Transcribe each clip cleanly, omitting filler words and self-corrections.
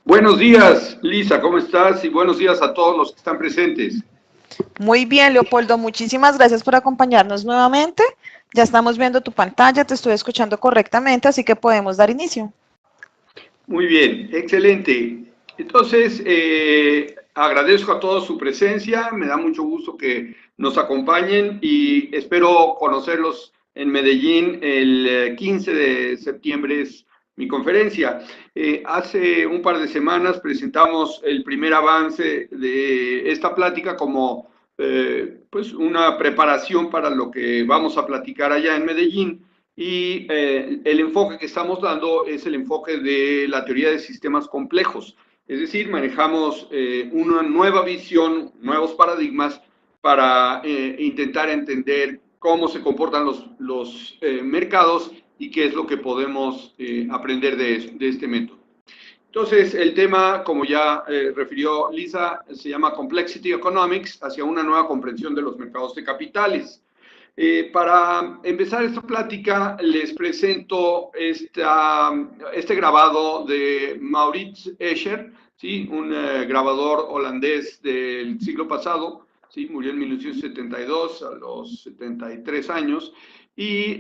Buenos días, Lisa, ¿cómo estás? Y buenos días a todos los que están presentes. Muy bien, Leopoldo, muchísimas gracias por acompañarnos nuevamente. Ya estamos viendo tu pantalla, te estoy escuchando correctamente, así que podemos dar inicio. Muy bien, excelente. Entonces, agradezco a todos su presencia, me da mucho gusto que nos acompañen y espero conocerlos en Medellín el 15 de septiembre es mi conferencia. Hace un par de semanas presentamos el primer avance de esta plática como pues una preparación para lo que vamos a platicar allá en Medellín. Y el enfoque que estamos dando es el enfoque de la teoría de sistemas complejos. Es decir, manejamos una nueva visión, nuevos paradigmas para intentar entender cómo se comportan los mercados y qué es lo que podemos aprender de este método. Entonces, el tema, como ya refirió Lisa, se llama Complexity Economics, hacia una nueva comprensión de los mercados de capitales. Para empezar esta plática, les presento este grabado de Maurits Escher, ¿sí? Un grabador holandés del siglo pasado, ¿sí? Murió en 1972 a los 73 años, y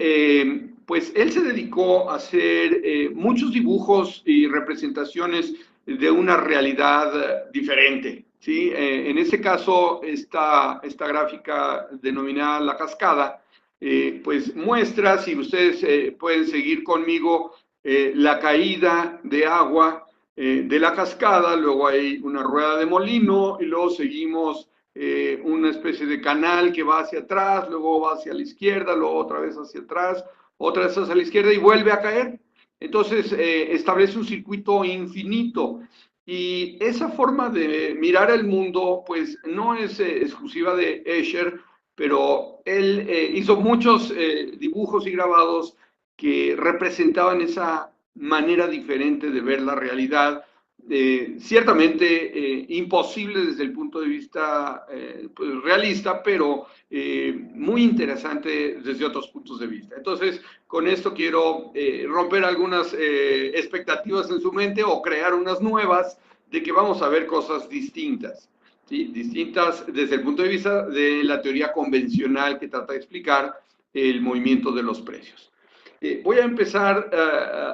pues él se dedicó a hacer muchos dibujos y representaciones de una realidad diferente. ¿Sí? En este caso, esta gráfica denominada La Cascada, pues muestra, si ustedes pueden seguir conmigo, la caída de agua de la cascada, luego hay una rueda de molino y luego seguimos una especie de canal que va hacia atrás, luego va hacia la izquierda, luego otra vez hacia atrás, otra vez hacia la izquierda y vuelve a caer. Entonces establece un circuito infinito. Y esa forma de mirar el mundo, pues no es exclusiva de Escher, pero él hizo muchos dibujos y grabados que representaban esa manera diferente de ver la realidad, ciertamente imposible desde el punto de vista pues, realista, pero muy interesante desde otros puntos de vista. Entonces, con esto quiero romper algunas expectativas en su mente o crear unas nuevas de que vamos a ver cosas distintas. ¿Sí? Distintas desde el punto de vista de la teoría convencional que trata de explicar el movimiento de los precios. Voy a empezar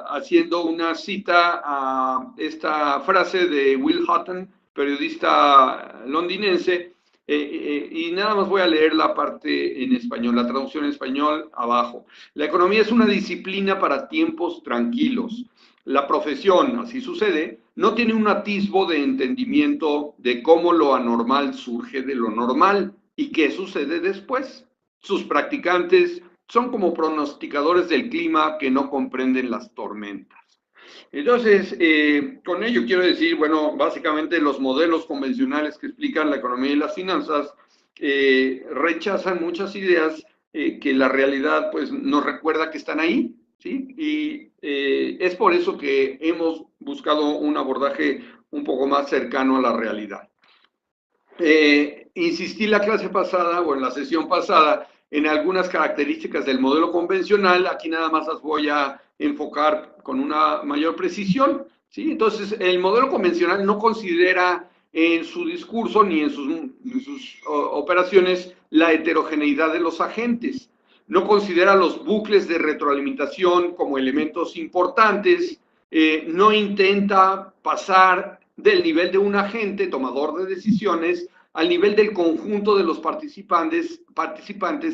haciendo una cita a esta frase de Will Hutton, periodista londinense, y nada más voy a leer la parte en español, la traducción en español abajo. La economía es una disciplina para tiempos tranquilos. La profesión, así sucede, no tiene un atisbo de entendimiento de cómo lo anormal surge de lo normal y qué sucede después. Sus practicantes son como pronosticadores del clima que no comprenden las tormentas. Entonces, con ello quiero decir, bueno, básicamente los modelos convencionales que explican la economía y las finanzas rechazan muchas ideas que la realidad pues nos recuerda que están ahí, ¿sí? Y es por eso que hemos buscado un abordaje un poco más cercano a la realidad. Insistí la clase pasada o en la sesión pasada en algunas características del modelo convencional, aquí nada más las voy a enfocar con una mayor precisión, ¿sí? Entonces, el modelo convencional no considera en su discurso ni en sus operaciones la heterogeneidad de los agentes, no considera los bucles de retroalimentación como elementos importantes, no intenta pasar del nivel de un agente tomador de decisiones al nivel del conjunto de los participantes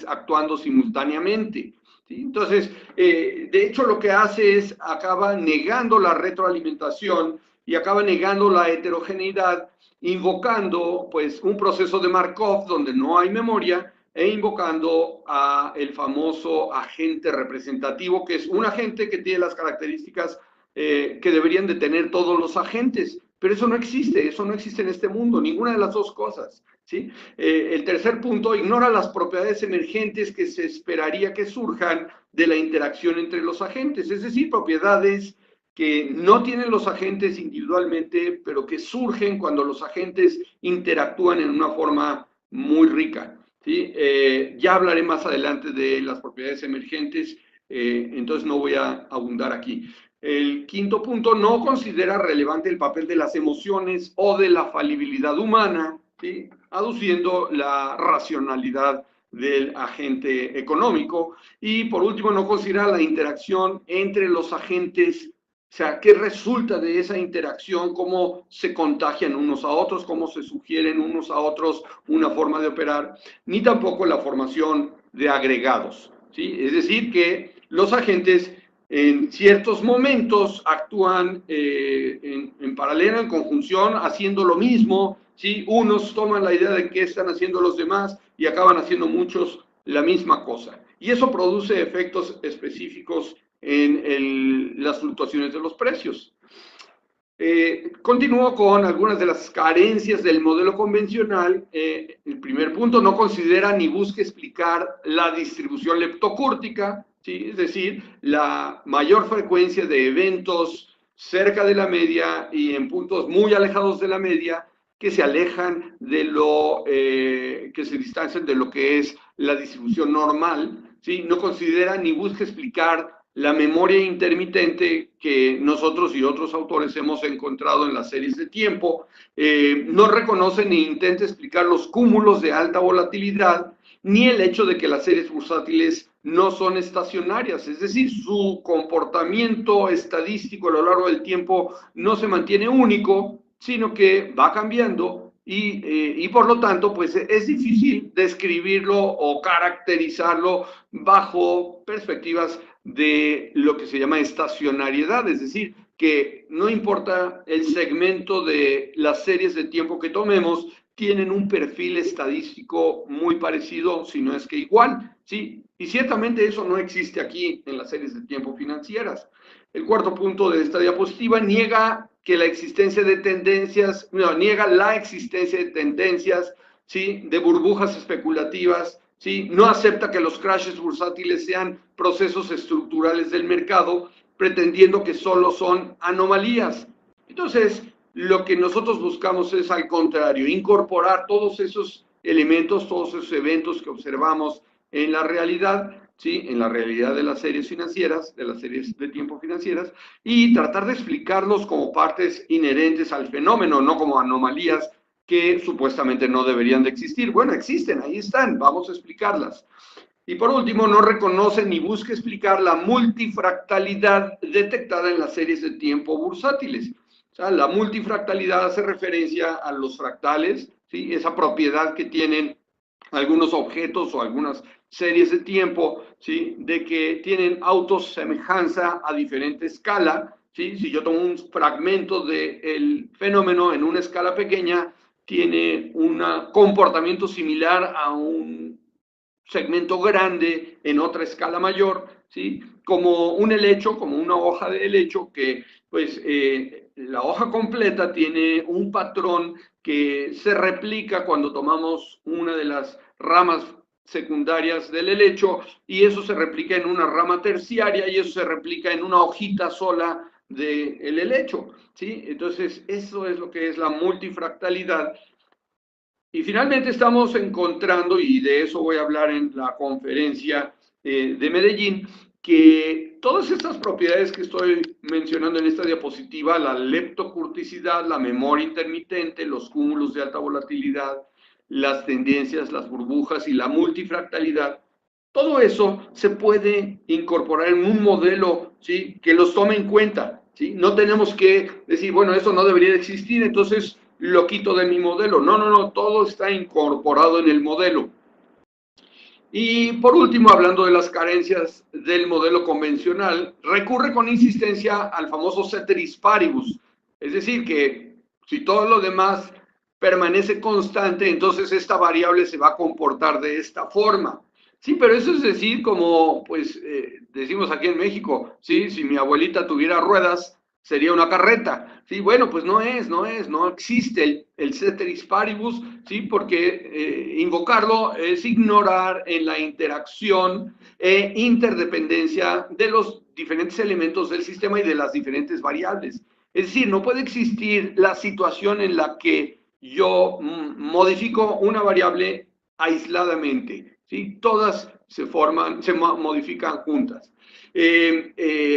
actuando simultáneamente. ¿Sí? Entonces, de hecho, lo que hace es acaba negando la retroalimentación y acaba negando la heterogeneidad, invocando pues un proceso de Markov donde no hay memoria e invocando a el famoso agente representativo, que es un agente que tiene las características que deberían de tener todos los agentes, pero eso no existe en este mundo, ninguna de las dos cosas. ¿Sí? El tercer punto, ignora las propiedades emergentes que se esperaría que surjan de la interacción entre los agentes, es decir, propiedades que no tienen los agentes individualmente, pero que surgen cuando los agentes interactúan en una forma muy rica. ¿Sí? Ya hablaré más adelante de las propiedades emergentes entonces no voy a abundar aquí. El quinto punto, no considera relevante el papel de las emociones o de la falibilidad humana, ¿sí? Aduciendo la racionalidad del agente económico. Y por último, no considera la interacción entre los agentes, o sea, qué resulta de esa interacción, cómo se contagian unos a otros, cómo se sugieren unos a otros una forma de operar, ni tampoco la formación de agregados, ¿sí? Es decir, que los agentes en ciertos momentos actúan en paralelo, en conjunción, haciendo lo mismo, ¿sí? Unos toman la idea de qué están haciendo los demás y acaban haciendo muchos la misma cosa. Y eso produce efectos específicos en las fluctuaciones de los precios. Continúo con algunas de las carencias del modelo convencional. El primer punto, no considera ni busca explicar la distribución leptocúrtica, ¿sí? Es decir, la mayor frecuencia de eventos cerca de la media y en puntos muy alejados de la media que se alejan de que se distancian de lo que es la distribución normal, ¿sí? No considera ni busca explicar la memoria intermitente que nosotros y otros autores hemos encontrado en las series de tiempo, no reconoce ni intenta explicar los cúmulos de alta volatilidad, ni el hecho de que las series bursátiles no son estacionarias, es decir, su comportamiento estadístico a lo largo del tiempo no se mantiene único, sino que va cambiando y por lo tanto, pues es difícil describirlo o caracterizarlo bajo perspectivas de lo que se llama estacionariedad, es decir, que no importa el segmento de las series de tiempo que tomemos, tienen un perfil estadístico muy parecido, si no es que igual, ¿sí? Y ciertamente eso no existe aquí en las series de tiempo financieras. El cuarto punto de esta diapositiva niega que la existencia de tendencias, no, niega la existencia de tendencias, ¿sí? De burbujas especulativas, ¿sí? No acepta que los crashes bursátiles sean procesos estructurales del mercado, pretendiendo que solo son anomalías. Entonces, lo que nosotros buscamos es al contrario, incorporar todos esos elementos, todos esos eventos que observamos en la realidad, ¿sí? En la realidad de las series financieras, de las series de tiempo financieras, y tratar de explicarlos como partes inherentes al fenómeno, no como anomalías que supuestamente no deberían de existir. Bueno, existen, ahí están, vamos a explicarlas. Y por último, no reconoce ni busca explicar la multifractalidad detectada en las series de tiempo bursátiles. O sea, la multifractalidad hace referencia a los fractales, ¿sí? Esa propiedad que tienen algunos objetos o algunas series de tiempo, ¿sí? De que tienen autosemejanza a diferente escala, ¿sí? Si yo tomo un fragmento del fenómeno en una escala pequeña, tiene un comportamiento similar a un segmento grande en otra escala mayor, ¿sí? Como un helecho, como una hoja de helecho que, pues, la hoja completa tiene un patrón que se replica cuando tomamos una de las ramas secundarias del helecho y eso se replica en una rama terciaria y eso se replica en una hojita sola del helecho, ¿sí? Entonces, eso es lo que es la multifractalidad. Y finalmente estamos encontrando, y de eso voy a hablar en la conferencia de Medellín, que todas estas propiedades que estoy mencionando en esta diapositiva, la leptocurticidad, la memoria intermitente, los cúmulos de alta volatilidad, las tendencias, las burbujas y la multifractalidad, todo eso se puede incorporar en un modelo, ¿sí? Que los tome en cuenta, ¿sí? No tenemos que decir, bueno, eso no debería de existir, entonces lo quito de mi modelo. No, no, no, todo está incorporado en el modelo. Y por último, hablando de las carencias del modelo convencional, recurre con insistencia al famoso ceteris paribus, es decir, que si todo lo demás permanece constante, entonces esta variable se va a comportar de esta forma. Sí, pero eso es decir, como pues decimos aquí en México, ¿sí? Si mi abuelita tuviera ruedas, sería una carreta. Sí, bueno, pues no existe el ceteris paribus, ¿sí? Porque invocarlo es ignorar en la interacción e interdependencia de los diferentes elementos del sistema y de las diferentes variables. Es decir, no puede existir la situación en la que yo modifico una variable aisladamente, ¿sí? Todas se modifican juntas.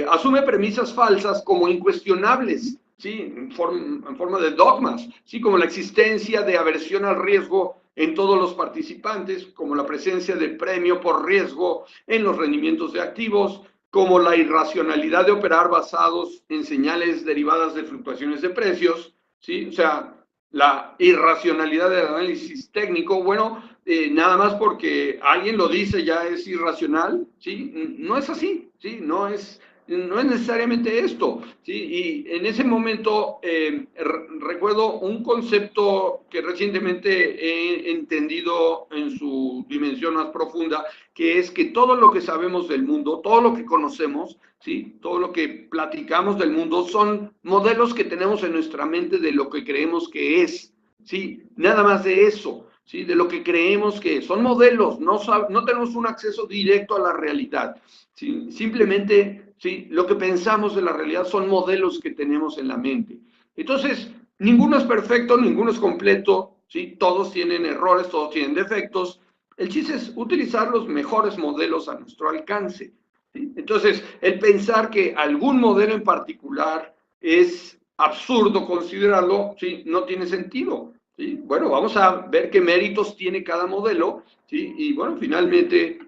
asume premisas falsas como incuestionables, ¿sí? En forma de dogmas, ¿sí? Como la existencia de aversión al riesgo en todos los participantes, como la presencia de premio por riesgo en los rendimientos de activos, como la irracionalidad de operar basados en señales derivadas de fluctuaciones de precios, ¿sí? O sea, la irracionalidad del análisis técnico, bueno, nada más porque alguien lo dice ya es irracional, ¿sí? No es así, ¿sí? No es necesariamente esto, ¿sí? Y en ese momento recuerdo un concepto que recientemente he entendido en su dimensión más profunda, que es que todo lo que sabemos del mundo, todo lo que conocemos, ¿sí? Todo lo que platicamos del mundo son modelos que tenemos en nuestra mente de lo que creemos que es, ¿sí? Nada más de eso, ¿sí? De lo que creemos que es. Son modelos, no tenemos un acceso directo a la realidad, ¿sí? Simplemente, ¿sí? Lo que pensamos de la realidad son modelos que tenemos en la mente. Entonces, ninguno es perfecto, ninguno es completo, ¿sí? Todos tienen errores, todos tienen defectos. El chiste es utilizar los mejores modelos a nuestro alcance, ¿sí? Entonces, el pensar que algún modelo en particular es absurdo considerarlo, ¿sí? No tiene sentido, ¿sí? Bueno, vamos a ver qué méritos tiene cada modelo, ¿sí? Y bueno, finalmente,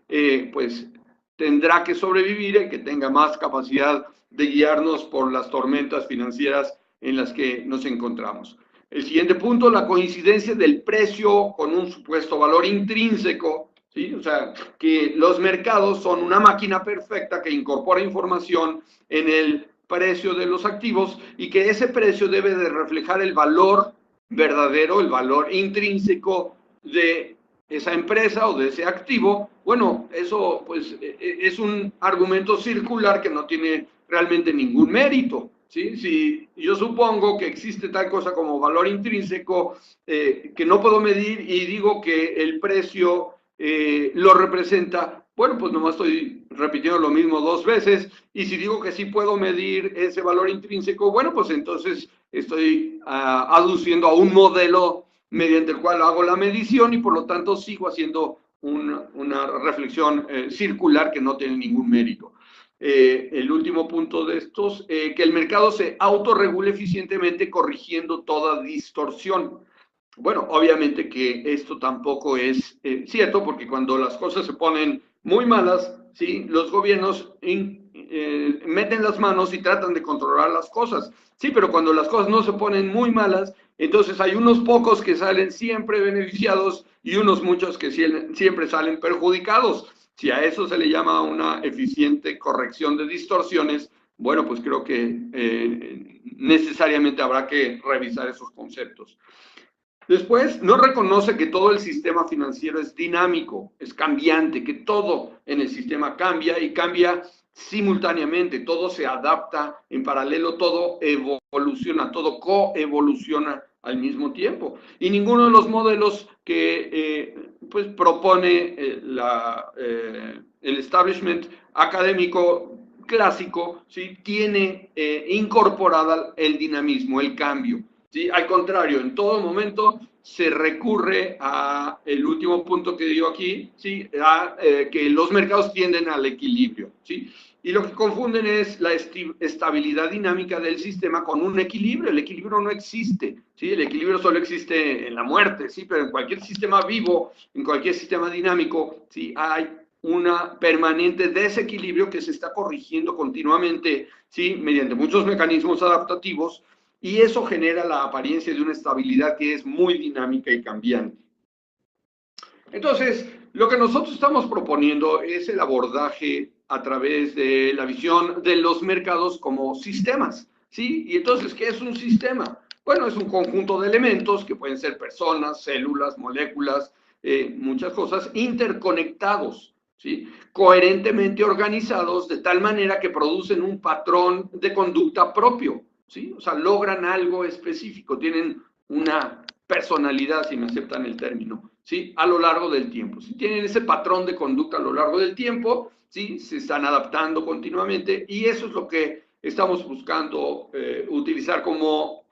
pues tendrá que sobrevivir el que tenga más capacidad de guiarnos por las tormentas financieras en las que nos encontramos. El siguiente punto, la coincidencia del precio con un supuesto valor intrínseco, ¿sí? O sea, que los mercados son una máquina perfecta que incorpora información en el precio de los activos y que ese precio debe de reflejar el valor verdadero, el valor intrínseco de esa empresa o de ese activo. Bueno, eso pues es un argumento circular que no tiene realmente ningún mérito, ¿sí? Si yo supongo que existe tal cosa como valor intrínseco que no puedo medir y digo que el precio lo representa, bueno, pues nomás estoy repitiendo lo mismo dos veces, y si digo que sí puedo medir ese valor intrínseco, bueno, pues entonces estoy aduciendo a un modelo mediante el cual hago la medición y por lo tanto sigo haciendo una reflexión circular que no tiene ningún mérito. El último punto de estos, que el mercado se autorregule eficientemente corrigiendo toda distorsión. Bueno, obviamente que esto tampoco es cierto, porque cuando las cosas se ponen muy malas, ¿sí? Los gobiernos meten las manos y tratan de controlar las cosas. Sí, pero cuando las cosas no se ponen muy malas, entonces hay unos pocos que salen siempre beneficiados y unos muchos que siempre salen perjudicados. Si a eso se le llama una eficiente corrección de distorsiones, bueno, pues creo que necesariamente habrá que revisar esos conceptos. Después, no reconoce que todo el sistema financiero es dinámico, es cambiante, que todo en el sistema cambia y cambia simultáneamente, todo se adapta en paralelo, todo evoluciona, todo coevoluciona al mismo tiempo. Y ninguno de los modelos que pues propone el establishment académico clásico, ¿sí? Tiene incorporada el dinamismo, el cambio. ¿Sí? Al contrario, en todo momento se recurre a el último punto que digo aquí, ¿sí? Que los mercados tienden al equilibrio, ¿sí? Y lo que confunden es la estabilidad dinámica del sistema con un equilibrio. El equilibrio no existe, ¿sí? El equilibrio solo existe en la muerte, ¿sí? Pero en cualquier sistema vivo, en cualquier sistema dinámico, ¿sí? Hay una permanente desequilibrio que se está corrigiendo continuamente, ¿sí? Mediante muchos mecanismos adaptativos, y eso genera la apariencia de una estabilidad que es muy dinámica y cambiante. Entonces, lo que nosotros estamos proponiendo es el abordaje a través de la visión de los mercados como sistemas, ¿sí? Y entonces, ¿qué es un sistema? Bueno, es un conjunto de elementos que pueden ser personas, células, moléculas, muchas cosas, interconectados, ¿sí? Coherentemente organizados de tal manera que producen un patrón de conducta propio, ¿sí? O sea, logran algo específico, tienen una personalidad, si me aceptan el término, ¿sí? A lo largo del tiempo. Si tienen ese patrón de conducta a lo largo del tiempo, ¿sí? Se están adaptando continuamente y eso es lo que estamos buscando utilizar como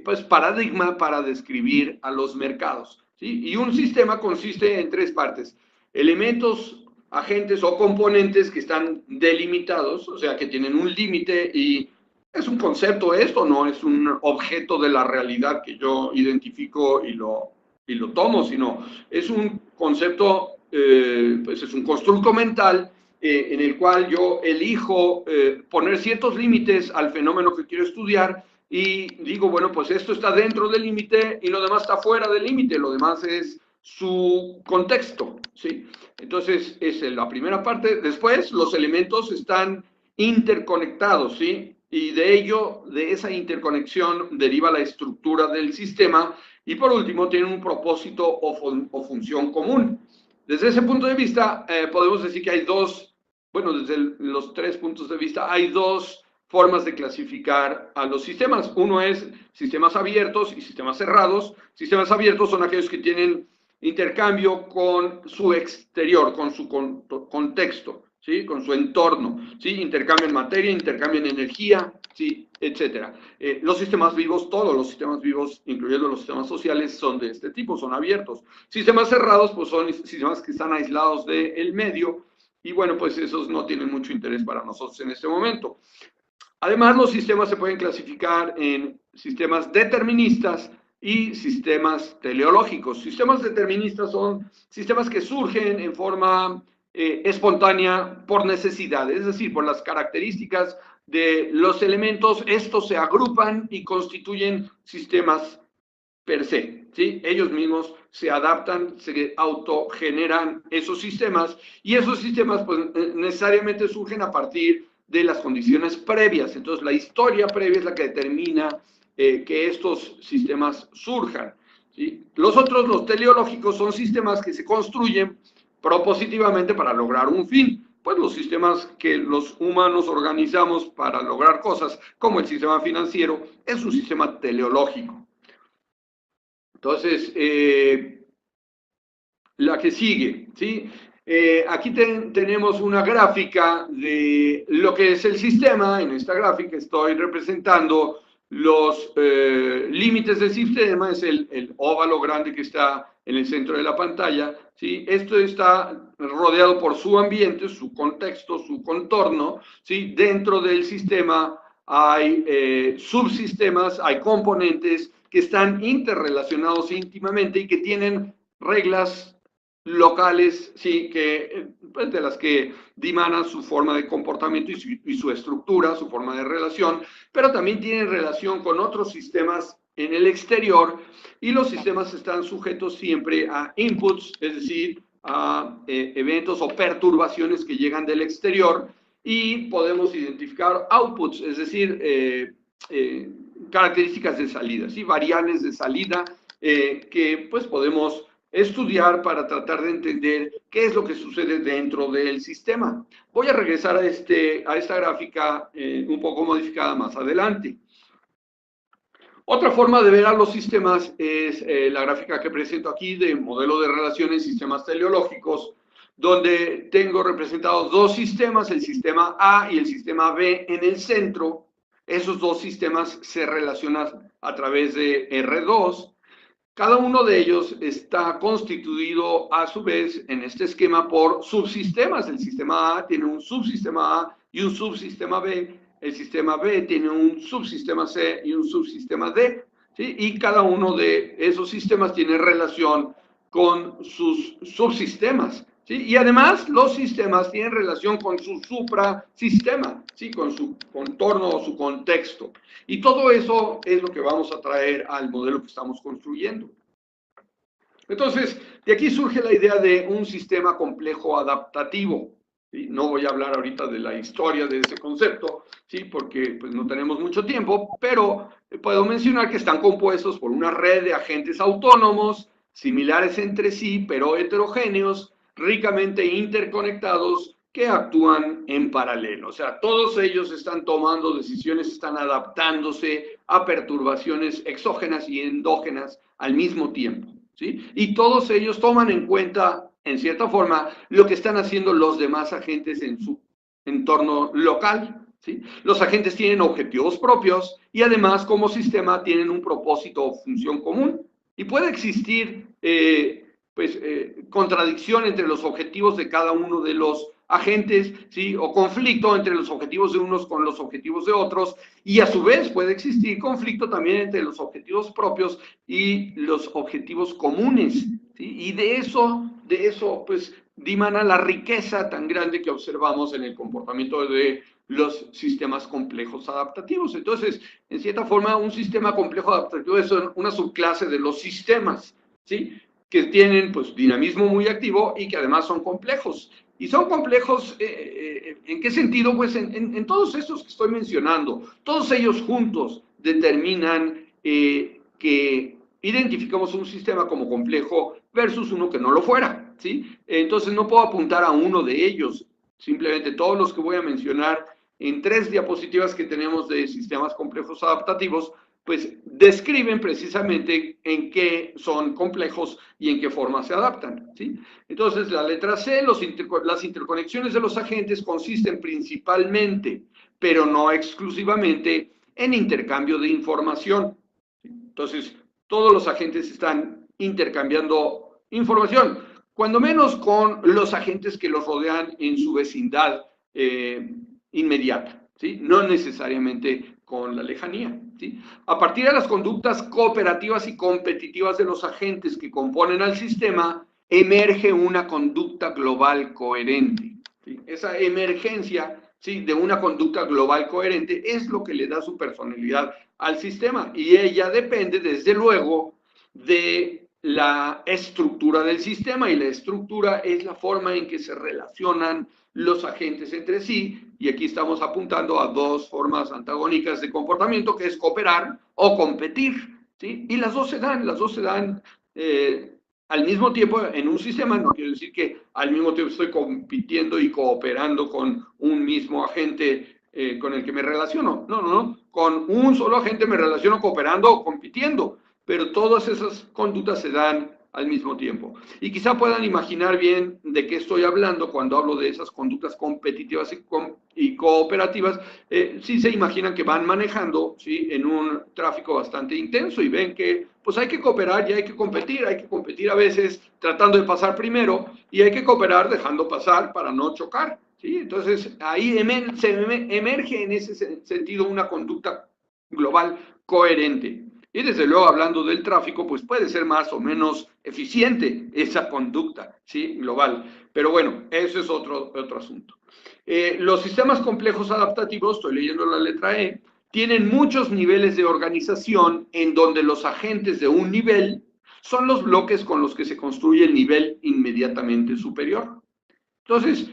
pues paradigma para describir a los mercados, ¿sí? Y un sistema consiste en tres partes: elementos agentes o componentes que están delimitados, o sea, que tienen un límite y es un concepto esto, no es un objeto de la realidad que yo identifico y lo tomo, sino es un concepto, pues es un constructo mental en el cual yo elijo poner ciertos límites al fenómeno que quiero estudiar y digo, bueno, pues esto está dentro del límite y lo demás está fuera del límite, lo demás es su contexto, ¿sí? Entonces, esa es la primera parte. Después, los elementos están interconectados, ¿sí? Y de ello, de esa interconexión, deriva la estructura del sistema y por último, tienen un propósito o función común. Desde ese punto de vista, podemos decir que hay dos, bueno, desde los tres puntos de vista, hay dos formas de clasificar a los sistemas. Uno es sistemas abiertos y sistemas cerrados. Sistemas abiertos son aquellos que tienen intercambio con su exterior, con su contexto, ¿sí? Con su entorno, ¿sí? Intercambian materia, intercambian energía, ¿sí? Etcétera. Los sistemas vivos, todos los sistemas vivos, incluyendo los sistemas sociales, son de este tipo, son abiertos. Sistemas cerrados, pues son sistemas que están aislados del medio y bueno, pues esos no tienen mucho interés para nosotros en este momento. Además, los sistemas se pueden clasificar en sistemas deterministas y sistemas teleológicos. Sistemas deterministas son sistemas que surgen en forma espontánea por necesidad, es decir, por las características de los elementos, estos se agrupan y constituyen sistemas per se, ¿sí? Ellos mismos se adaptan, se autogeneran esos sistemas y esos sistemas pues, necesariamente surgen a partir de las condiciones previas. Entonces, la historia previa es la que determina que estos sistemas surjan, ¿sí? Los otros, los teleológicos, son sistemas que se construyen propositivamente para lograr un fin. Pues los sistemas que los humanos organizamos para lograr cosas, como el sistema financiero, es un sistema teleológico. Entonces, la que sigue, ¿sí? Aquí tenemos una gráfica de lo que es el sistema. En esta gráfica estoy representando los límites del sistema, es el óvalo grande que está en el centro de la pantalla, ¿sí? Esto está rodeado por su ambiente, su contexto, su contorno, ¿sí? Dentro del sistema hay subsistemas, hay componentes que están interrelacionados íntimamente y que tienen reglas locales, sí, que, pues, de las que dimanan su forma de comportamiento y su estructura, su forma de relación, pero también tienen relación con otros sistemas en el exterior y los sistemas están sujetos siempre a inputs, es decir, a eventos o perturbaciones que llegan del exterior y podemos identificar outputs, es decir, características de salida, ¿sí? Variables de salida que pues podemos estudiar para tratar de entender qué es lo que sucede dentro del sistema. Voy a regresar a esta gráfica un poco modificada más adelante. Otra forma de ver a los sistemas es la gráfica que presento aquí de modelo de relaciones sistemas teleológicos, donde tengo representados dos sistemas, el sistema A y el sistema B en el centro. Esos dos sistemas se relacionan a través de R2. Cada uno de ellos está constituido a su vez en este esquema por subsistemas. El sistema A tiene un subsistema A y un subsistema B. El sistema B tiene un subsistema C y un subsistema D, ¿sí? Y cada uno de esos sistemas tiene relación con sus subsistemas, ¿sí? Y además los sistemas tienen relación con su suprasistema, ¿sí? Con su contorno o su contexto. Y todo eso es lo que vamos a traer al modelo que estamos construyendo. Entonces, de aquí surge la idea de un sistema complejo adaptativo. ¿Sí? No voy a hablar ahorita de la historia de ese concepto, ¿sí? Porque pues, no tenemos mucho tiempo, pero puedo mencionar que están compuestos por una red de agentes autónomos, similares entre sí, pero heterogéneos, ricamente interconectados, que actúan en paralelo. O sea, todos ellos están tomando decisiones, están adaptándose a perturbaciones exógenas y endógenas al mismo tiempo, ¿sí? Y todos ellos toman en cuenta, en cierta forma, lo que están haciendo los demás agentes en su entorno local, ¿sí? Los agentes tienen objetivos propios y además, como sistema, tienen un propósito o función común. Y puede existir pues, contradicción entre los objetivos de cada uno de los agentes, ¿sí? O conflicto entre los objetivos de unos con los objetivos de otros, y a su vez puede existir conflicto también entre los objetivos propios y los objetivos comunes, ¿sí? Y de eso, pues, dimana la riqueza tan grande que observamos en el comportamiento de los sistemas complejos adaptativos. Entonces, en cierta forma, un sistema complejo adaptativo es una subclase de los sistemas, ¿sí? Que tienen, pues, dinamismo muy activo y que además son complejos. Y son complejos, ¿en qué sentido? Pues en todos estos que estoy mencionando, todos ellos juntos determinan que identificamos un sistema como complejo versus uno que no lo fuera, ¿sí? Entonces no puedo apuntar a uno de ellos, simplemente todos los que voy a mencionar en 3 diapositivas que tenemos de sistemas complejos adaptativos, pues describen precisamente en qué son complejos y en qué forma se adaptan, ¿sí? Entonces, la letra C, las interconexiones de los agentes consisten principalmente, pero no exclusivamente, en intercambio de información. Entonces, todos los agentes están intercambiando información, cuando menos con los agentes que los rodean en su vecindad inmediata, ¿sí? No necesariamente con la lejanía, ¿sí? A partir de las conductas cooperativas y competitivas de los agentes que componen al sistema, emerge una conducta global coherente, ¿sí? Esa emergencia, ¿sí?, de una conducta global coherente es lo que le da su personalidad al sistema, y ella depende, desde luego, de la estructura del sistema, y la estructura es la forma en que se relacionan los agentes entre sí, y aquí estamos apuntando a 2 formas antagónicas de comportamiento, que es cooperar o competir, ¿sí? Y las dos se dan al mismo tiempo en un sistema. No quiero decir que al mismo tiempo estoy compitiendo y cooperando con un mismo agente con el que me relaciono. No. Con un solo agente me relaciono cooperando o compitiendo, pero todas esas conductas se dan al mismo tiempo. Y quizá puedan imaginar bien de qué estoy hablando cuando hablo de esas conductas competitivas y cooperativas. Sí se imaginan que van manejando, ¿sí?, en un tráfico bastante intenso, y ven que pues hay que cooperar y hay que competir a veces tratando de pasar primero, y hay que cooperar dejando pasar para no chocar, ¿sí? Entonces ahí emerge en ese sentido una conducta global coherente. Y desde luego, hablando del tráfico, pues puede ser más o menos eficiente esa conducta, ¿sí?, global. Pero bueno, eso es otro asunto. Los sistemas complejos adaptativos, estoy leyendo la letra E, tienen muchos niveles de organización en donde los agentes de un nivel son los bloques con los que se construye el nivel inmediatamente superior. Entonces,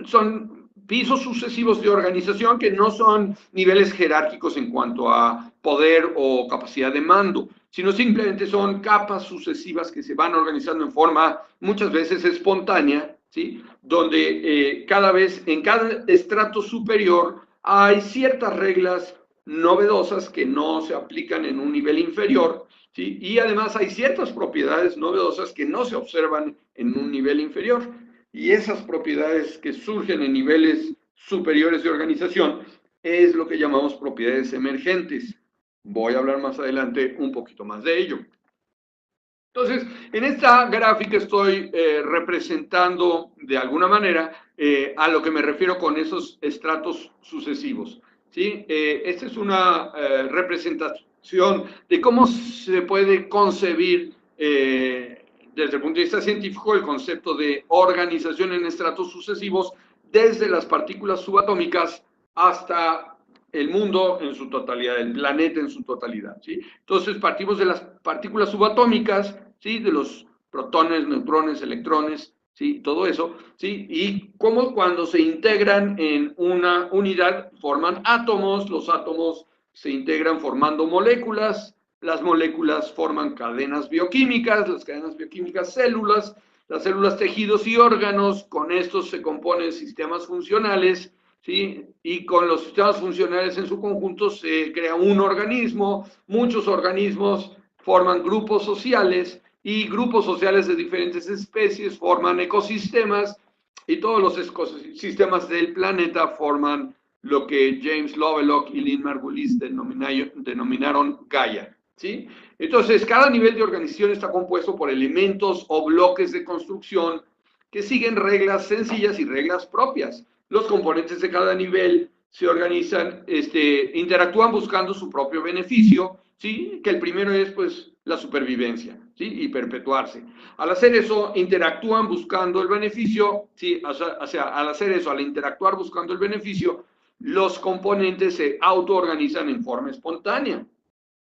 son pisos sucesivos de organización que no son niveles jerárquicos en cuanto a poder o capacidad de mando, sino simplemente son capas sucesivas que se van organizando en forma muchas veces espontánea, ¿sí?, donde cada vez en cada estrato superior hay ciertas reglas novedosas que no se aplican en un nivel inferior, ¿sí?, y además hay ciertas propiedades novedosas que no se observan en un nivel inferior. Y esas propiedades que surgen en niveles superiores de organización es lo que llamamos propiedades emergentes. Voy a hablar más adelante un poquito más de ello. Entonces, en esta gráfica estoy representando de alguna manera a lo que me refiero con esos estratos sucesivos, ¿sí? Esta es una representación de cómo se puede concebir desde el punto de vista científico el concepto de organización en estratos sucesivos, desde las partículas subatómicas hasta el mundo en su totalidad, el planeta en su totalidad, ¿sí? Entonces partimos de las partículas subatómicas, ¿sí?, de los protones, neutrones, electrones, ¿sí?, todo eso, ¿sí?, y cómo cuando se integran en una unidad forman átomos, los átomos se integran formando moléculas, las moléculas forman cadenas bioquímicas, las cadenas bioquímicas células, las células tejidos y órganos, con estos se componen sistemas funcionales, ¿sí?, y con los sistemas funcionales en su conjunto se crea un organismo, muchos organismos forman grupos sociales, y grupos sociales de diferentes especies forman ecosistemas, y todos los ecosistemas del planeta forman lo que James Lovelock y Lynn Margulis denominaron Gaia. ¿sí? Entonces, cada nivel de organización está compuesto por elementos o bloques de construcción que siguen reglas sencillas y reglas propias. Los componentes de cada nivel se organizan, interactúan buscando su propio beneficio, ¿sí? Que el primero es, pues, la supervivencia, ¿sí? Y perpetuarse. Al hacer eso, interactúan buscando el beneficio, ¿sí? O sea, al hacer eso, al interactuar buscando el beneficio, los componentes se autoorganizan en forma espontánea.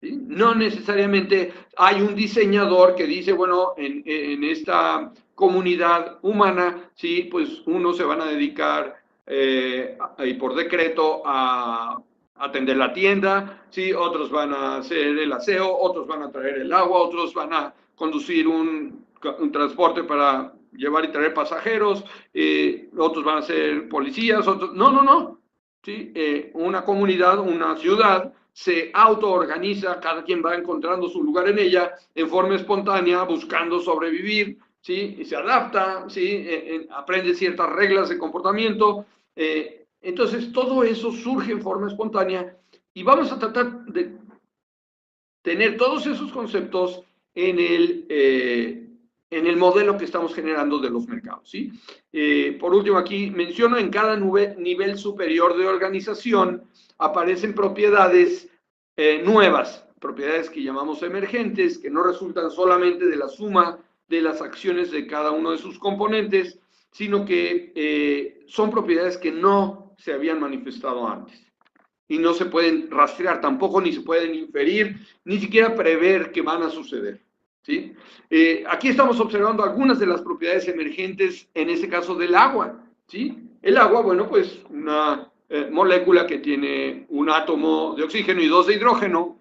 ¿Sí? No necesariamente hay un diseñador que dice, bueno, en esta comunidad humana, sí, pues unos se van a dedicar y por decreto a atender la tienda, sí, otros van a hacer el aseo, otros van a traer el agua, otros van a conducir un transporte para llevar y traer pasajeros, otros van a ser policías, otros, no, ¿sí? Una comunidad, una ciudad, se autoorganiza, cada quien va encontrando su lugar en ella en forma espontánea, buscando sobrevivir, ¿sí? Y se adapta, ¿sí? Aprende ciertas reglas de comportamiento. Entonces, todo eso surge en forma espontánea y vamos a tratar de tener todos esos conceptos en el modelo que estamos generando de los mercados, ¿sí? Por último, aquí menciono, en cada nivel superior de organización aparecen propiedades nuevas, propiedades que llamamos emergentes, que no resultan solamente de la suma de las acciones de cada uno de sus componentes, sino que son propiedades que no se habían manifestado antes y no se pueden rastrear tampoco, ni se pueden inferir, ni siquiera prever que van a suceder, ¿sí? Aquí estamos observando algunas de las propiedades emergentes, en este caso del agua, ¿sí? El agua, bueno, pues una molécula que tiene un átomo de oxígeno y dos de hidrógeno,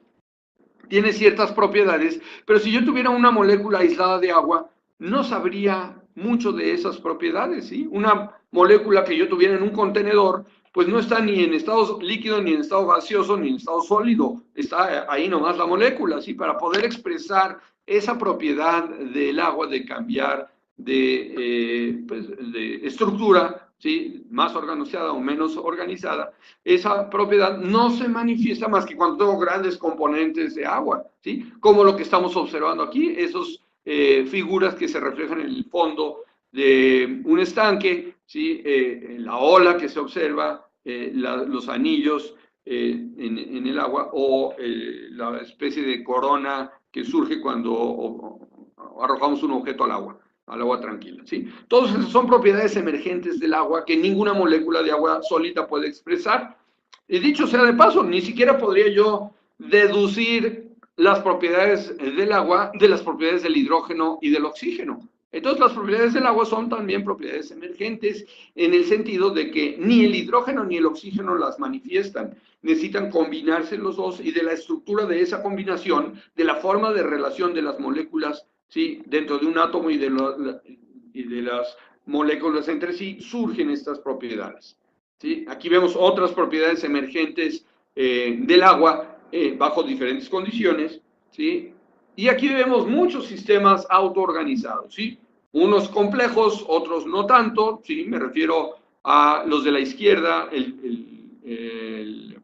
tiene ciertas propiedades, pero si yo tuviera una molécula aislada de agua, no sabría mucho de esas propiedades, ¿sí? Una molécula que yo tuviera en un contenedor, pues no está ni en estado líquido, ni en estado gaseoso, ni en estado sólido, está ahí nomás la molécula, ¿sí? Para poder expresar esa propiedad del agua de cambiar pues, de estructura, ¿sí? Más organizada o menos organizada, esa propiedad no se manifiesta más que cuando tengo grandes componentes de agua, ¿sí? Como lo que estamos observando aquí, esos figuras que se reflejan en el fondo de un estanque, ¿sí? La ola que se observa, los anillos en el agua o la especie de corona que surge cuando arrojamos un objeto al agua tranquila, ¿sí? Todas esas son propiedades emergentes del agua que ninguna molécula de agua sólida puede expresar. Y dicho sea de paso, ni siquiera podría yo deducir las propiedades del agua de las propiedades del hidrógeno y del oxígeno. Entonces, las propiedades del agua son también propiedades emergentes en el sentido de que ni el hidrógeno ni el oxígeno las manifiestan. Necesitan combinarse los dos y de la estructura de esa combinación, de la forma de relación de las moléculas, ¿sí? Dentro de un átomo y de las moléculas entre sí, surgen estas propiedades, ¿sí? Aquí vemos otras propiedades emergentes del agua bajo diferentes condiciones, ¿sí? Y aquí vemos muchos sistemas autoorganizados, ¿sí? Unos complejos, otros no tanto, ¿sí? Me refiero a los de la izquierda, el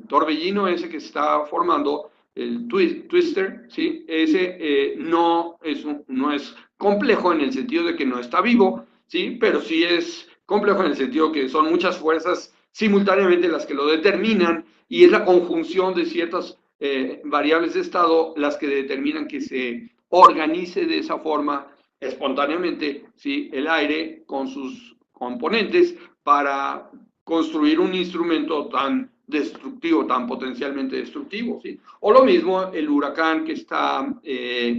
torbellino ese que se está formando, el twister, ¿sí? Ese no es complejo en el sentido de que no está vivo, ¿sí? Pero sí es complejo en el sentido que son muchas fuerzas simultáneamente las que lo determinan y es la conjunción de ciertas variables de estado las que determinan que se organice de esa forma espontáneamente, ¿sí? El aire con sus componentes para construir un instrumento tan destructivo, tan potencialmente destructivo, ¿sí? O lo mismo el huracán que está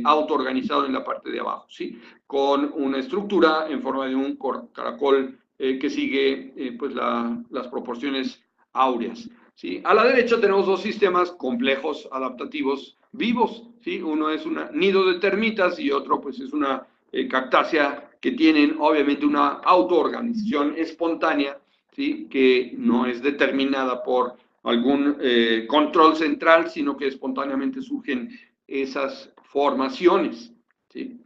autoorganizado en la parte de abajo, ¿sí? Con una estructura en forma de un caracol que sigue pues las proporciones áureas, ¿sí? A la derecha tenemos dos sistemas complejos adaptativos vivos, ¿sí? Uno es un nido de termitas y otro pues es una cactácea que tienen obviamente una autoorganización espontánea, ¿sí? Que no es determinada por algún control central, sino que espontáneamente surgen esas formaciones, ¿sí?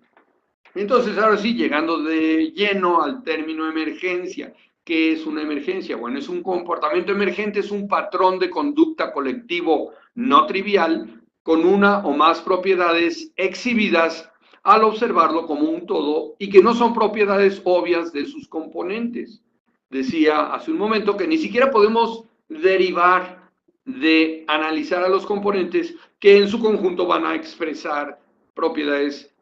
Entonces, ahora sí, llegando de lleno al término emergencia. ¿Qué es una emergencia? Bueno, es un comportamiento emergente, es un patrón de conducta colectivo no trivial con una o más propiedades exhibidas al observarlo como un todo y que no son propiedades obvias de sus componentes. Decía hace un momento que ni siquiera podemos derivar de analizar a los componentes que en su conjunto van a expresar propiedades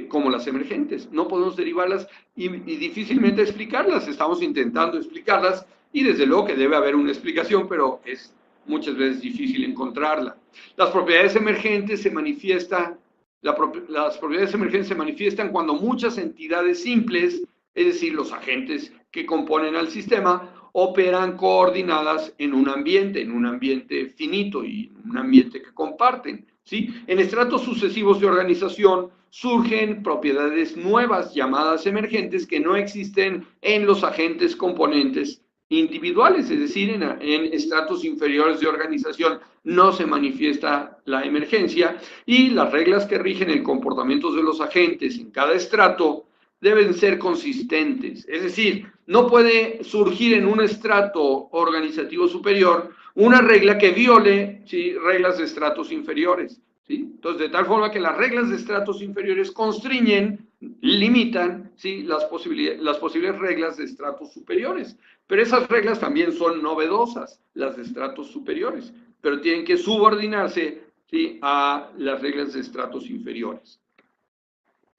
como las emergentes. No podemos derivarlas y difícilmente explicarlas. Estamos intentando explicarlas y desde luego que debe haber una explicación, pero es muchas veces difícil encontrarla. Las propiedades emergentes se manifiestan, las propiedades emergentes se manifiestan cuando muchas entidades simples, es decir, los agentes que componen al sistema, operan coordinadas en un ambiente finito y un ambiente que comparten, ¿sí? En estratos sucesivos de organización surgen propiedades nuevas llamadas emergentes que no existen en los agentes componentes individuales, es decir, en estratos inferiores de organización no se manifiesta la emergencia y las reglas que rigen el comportamiento de los agentes en cada estrato deben ser consistentes, es decir, no puede surgir en un estrato organizativo superior una regla que viole, ¿sí?, reglas de estratos inferiores, ¿sí? Entonces, de tal forma que las reglas de estratos inferiores constriñen, limitan, ¿sí?, las posibles reglas de estratos superiores. Pero esas reglas también son novedosas, las de estratos superiores, pero tienen que subordinarse, ¿sí?, a las reglas de estratos inferiores.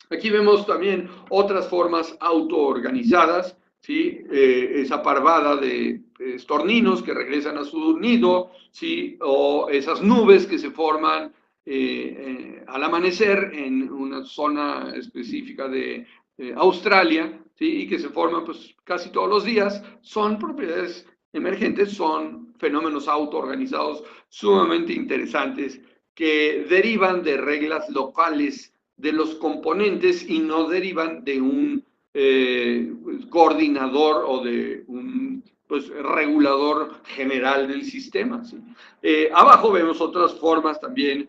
Aquí vemos también otras formas autoorganizadas, ¿sí? Esa parvada de estorninos que regresan a su nido, ¿sí?, o esas nubes que se forman al amanecer en una zona específica de Australia, ¿sí?, y que se forman pues casi todos los días, son propiedades emergentes, son fenómenos autoorganizados sumamente interesantes que derivan de reglas locales de los componentes y no derivan de un coordinador o de un regulador general del sistema, ¿sí? Abajo vemos otras formas también,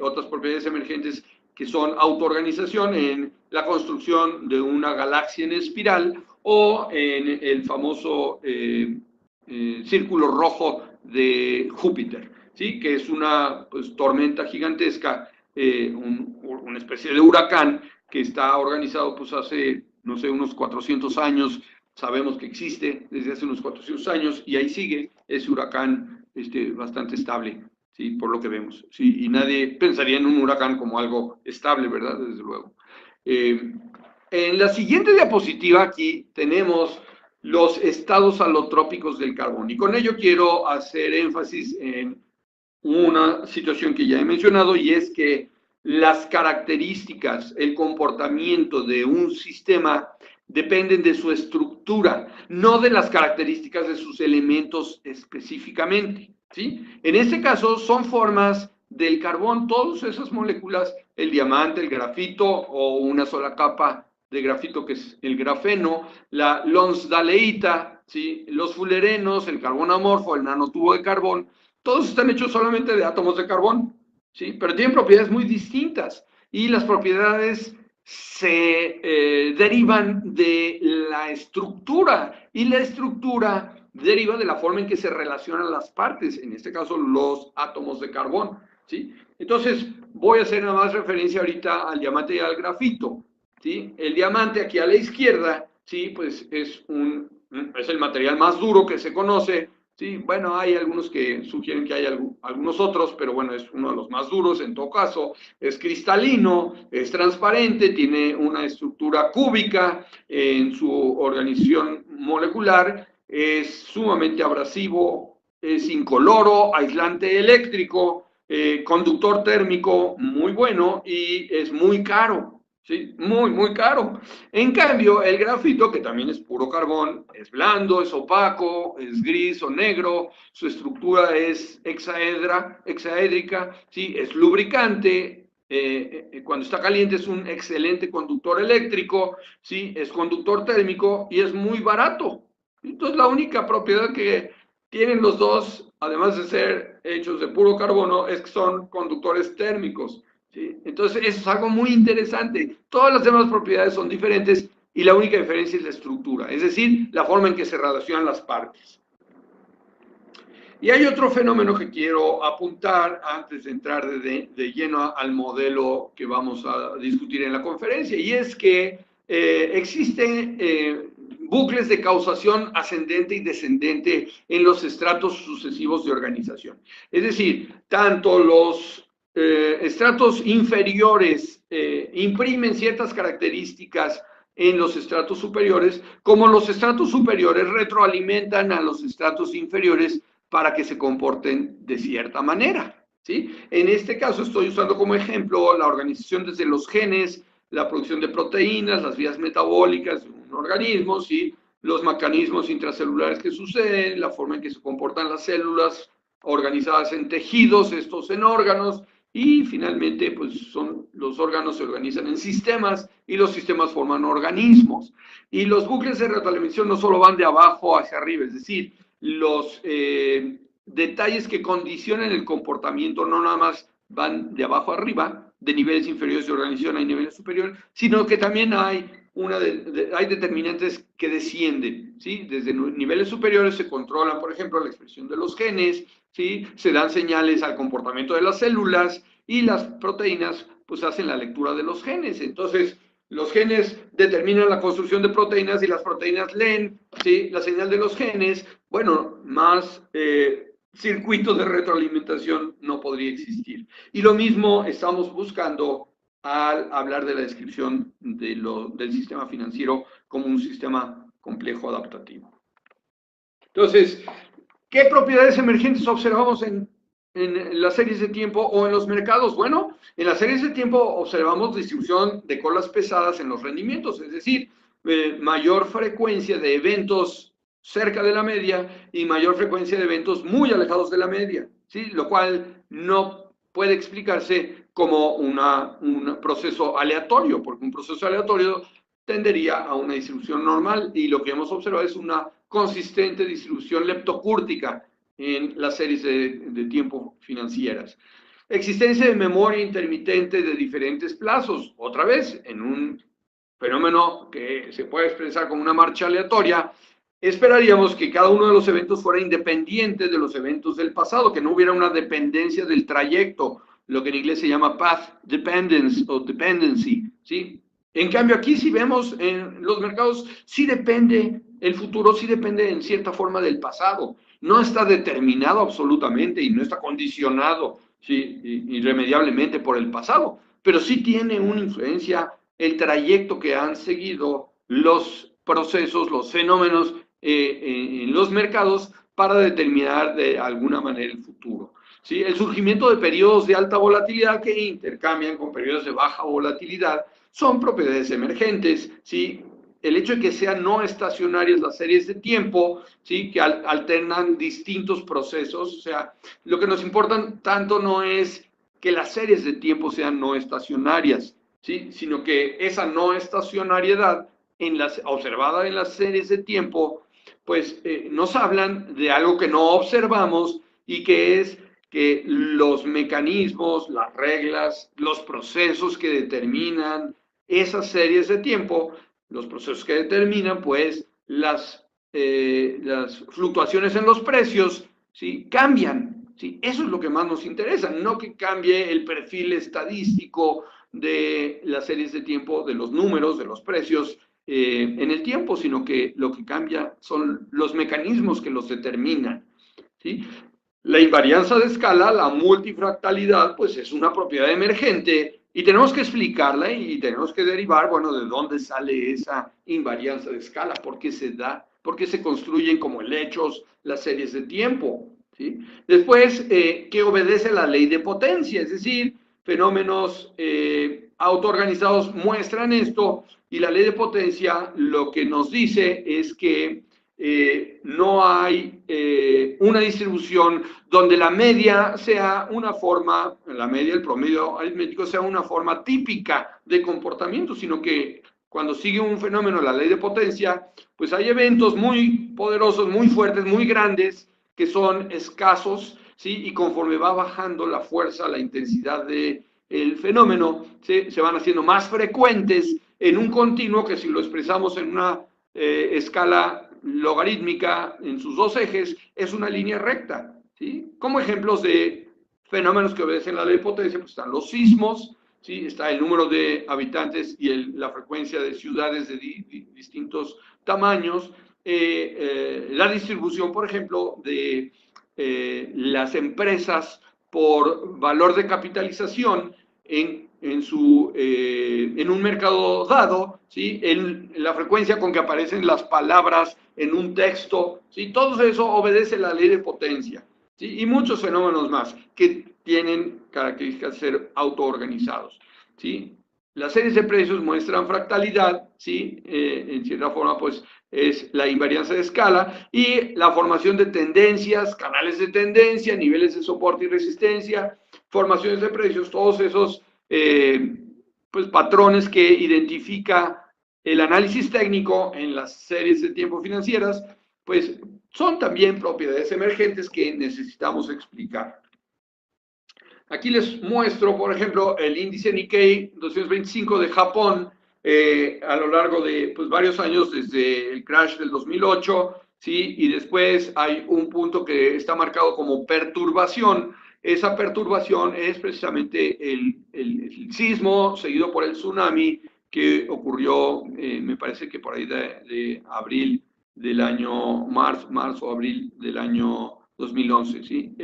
otras propiedades emergentes que son autoorganización en la construcción de una galaxia en espiral o en el famoso círculo rojo de Júpiter, ¿sí?, que es una tormenta gigantesca, una especie de huracán que está organizado pues hace, no sé, unos 400 años, sabemos que existe desde hace unos 400 años y ahí sigue ese huracán bastante estable, ¿sí?, por lo que vemos, ¿sí?, y nadie pensaría en un huracán como algo estable, ¿verdad?, desde luego. En la siguiente diapositiva aquí tenemos los estados alotrópicos del carbón y con ello quiero hacer énfasis en una situación que ya he mencionado y es que las características, el comportamiento de un sistema dependen de su estructura, no de las características de sus elementos específicamente, ¿sí? En este caso son formas del carbón, todas esas moléculas, el diamante, el grafito o una sola capa de grafito que es el grafeno, la lonsdaleita, ¿sí?, los fulerenos, el carbón amorfo, el nanotubo de carbón, todos están hechos solamente de átomos de carbón, ¿sí?, pero tienen propiedades muy distintas y las propiedades se derivan de la estructura y la estructura deriva de la forma en que se relacionan las partes, en este caso los átomos de carbón, ¿sí? Entonces voy a hacer nada más referencia ahorita al diamante y al grafito, ¿sí? El diamante aquí a la izquierda, ¿sí?, pues es el material más duro que se conoce. Sí, bueno, hay algunos que sugieren que hay algunos otros, pero bueno, es uno de los más duros en todo caso. Es cristalino, es transparente, tiene una estructura cúbica en su organización molecular, es sumamente abrasivo, es incoloro, aislante eléctrico, conductor térmico muy bueno y es muy caro. Sí, muy, muy caro. En cambio, el grafito, que también es puro carbón, es blando, es opaco, es gris o negro, su estructura es hexaédrica, ¿sí?, es lubricante, cuando está caliente es un excelente conductor eléctrico, ¿sí?, es conductor térmico y es muy barato. Entonces, la única propiedad que tienen los dos, además de ser hechos de puro carbono, es que son conductores térmicos. ¿Sí? Entonces, eso es algo muy interesante. Todas las demás propiedades son diferentes y la única diferencia es la estructura, es decir, la forma en que se relacionan las partes. Y hay otro fenómeno que quiero apuntar antes de entrar de lleno al modelo que vamos a discutir en la conferencia, y es que existen bucles de causación ascendente y descendente en los estratos sucesivos de organización. Es decir, tanto los estratos inferiores imprimen ciertas características en los estratos superiores, como los estratos superiores retroalimentan a los estratos inferiores para que se comporten de cierta manera, ¿sí? En este caso estoy usando como ejemplo la organización desde los genes, la producción de proteínas, las vías metabólicas de un organismo, ¿sí? Los mecanismos intracelulares que suceden, la forma en que se comportan las células organizadas en tejidos, estos en órganos, y finalmente, pues los órganos se organizan en sistemas y los sistemas forman organismos. Y los bucles de retroalimentación no solo van de abajo hacia arriba, es decir, los detalles que condicionan el comportamiento no nada más van de abajo arriba, de niveles inferiores de organización a niveles superiores, sino que también hay determinantes que descienden, ¿sí? Desde niveles superiores se controlan, por ejemplo, la expresión de los genes, ¿sí? Se dan señales al comportamiento de las células y las proteínas pues hacen la lectura de los genes. Entonces, los genes determinan la construcción de proteínas y las proteínas leen, ¿sí? La señal de los genes. Bueno, más circuitos de retroalimentación no podría existir. Y lo mismo estamos buscando al hablar de la descripción del sistema financiero como un sistema complejo adaptativo. Entonces, ¿qué propiedades emergentes observamos en las series de tiempo o en los mercados? Bueno, en las series de tiempo observamos distribución de colas pesadas en los rendimientos, es decir, mayor frecuencia de eventos cerca de la media y mayor frecuencia de eventos muy alejados de la media, ¿sí? Lo cual no puede explicarse como un proceso aleatorio, porque un proceso aleatorio tendería a una distribución normal y lo que hemos observado es una consistente distribución leptocúrtica en las series de tiempo financieras. Existencia de memoria intermitente de diferentes plazos, otra vez, en un fenómeno que se puede expresar como una marcha aleatoria, esperaríamos que cada uno de los eventos fuera independiente de los eventos del pasado, que no hubiera una dependencia del trayecto, lo que en inglés se llama path dependence o dependency, ¿sí? En cambio, aquí si vemos en los mercados, sí depende, el futuro sí depende en cierta forma del pasado. No está determinado absolutamente y no está condicionado, ¿sí? Irremediablemente por el pasado, pero sí tiene una influencia el trayecto que han seguido los procesos, los fenómenos en los mercados para determinar de alguna manera el futuro. ¿Sí? El surgimiento de periodos de alta volatilidad que intercambian con periodos de baja volatilidad son propiedades emergentes, ¿sí? El hecho de que sean no estacionarias las series de tiempo, ¿sí? Que alternan distintos procesos, o sea, lo que nos importa tanto no es que las series de tiempo sean no estacionarias, ¿sí? Sino que esa no estacionariedad observada en las series de tiempo, pues nos hablan de algo que no observamos y que es que los mecanismos, las reglas, los procesos que determinan esas series de tiempo, los procesos que determinan pues las fluctuaciones en los precios, ¿sí? Cambian, ¿sí? Eso es lo que más nos interesa, no que cambie el perfil estadístico de las series de tiempo, de los números, de los precios en el tiempo, sino que lo que cambia son los mecanismos que los determinan, ¿sí? La invarianza de escala, la multifractalidad, pues es una propiedad emergente y tenemos que explicarla y tenemos que derivar, bueno, de dónde sale esa invarianza de escala, por qué se da, por qué se construyen como helechos las series de tiempo, ¿sí? Después, que obedece la ley de potencia, es decir, fenómenos autoorganizados muestran esto y la ley de potencia lo que nos dice es que no hay una distribución donde la media sea una forma, la media, el promedio aritmético sea una forma típica de comportamiento, sino que cuando sigue un fenómeno, la ley de potencia, pues hay eventos muy poderosos, muy fuertes, muy grandes, que son escasos, ¿sí? Y conforme va bajando la fuerza, la intensidad del fenómeno, ¿sí? Se van haciendo más frecuentes en un continuo que si lo expresamos en una escala logarítmica en sus dos ejes, es una línea recta, ¿sí? Como ejemplos de fenómenos que obedecen la ley de potencia, pues están los sismos, ¿sí? Está el número de habitantes y la frecuencia de ciudades de distintos tamaños, la distribución, por ejemplo, de las empresas por valor de capitalización en un mercado dado, ¿sí? La frecuencia con que aparecen las palabras en un texto, ¿sí? Todo eso obedece la ley de potencia, ¿sí? Y muchos fenómenos más que tienen características de ser autoorganizados, ¿sí? Las series de precios muestran fractalidad, ¿sí? En cierta forma, pues, es la invariancia de escala y la formación de tendencias, canales de tendencia, niveles de soporte y resistencia, formaciones de precios, todos esos pues, patrones que identifica el análisis técnico en las series de tiempo financieras, pues son también propiedades emergentes que necesitamos explicar. Aquí les muestro, por ejemplo, el índice Nikkei 225 de Japón a lo largo de pues, varios años desde el crash del 2008, ¿sí? Y después hay un punto que está marcado como perturbación. Esa perturbación es precisamente el sismo seguido por el tsunami que ocurrió, me parece que por ahí de abril del año, marzo, abril del año 2011, ¿sí?